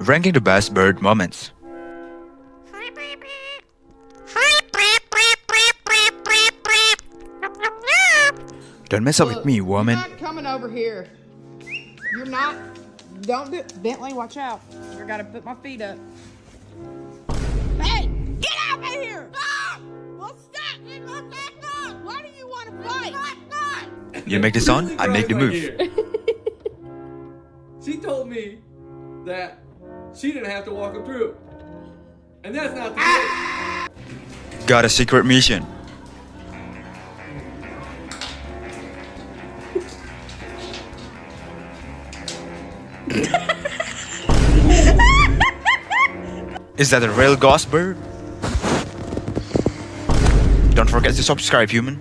Ranking the best bird moments. Don't mess up with me, woman. You're not coming over here. You're not. Don't do Bentley, watch out. I gotta put my feet up. Hey, get out of here! Stop! Well, stop! Why do you want to fight? You make the sound, I make the move. She told me that she didn't have to walk him through. And that's not the case. Got a secret mission. Is that a real ghost bird? Don't forget to subscribe, human.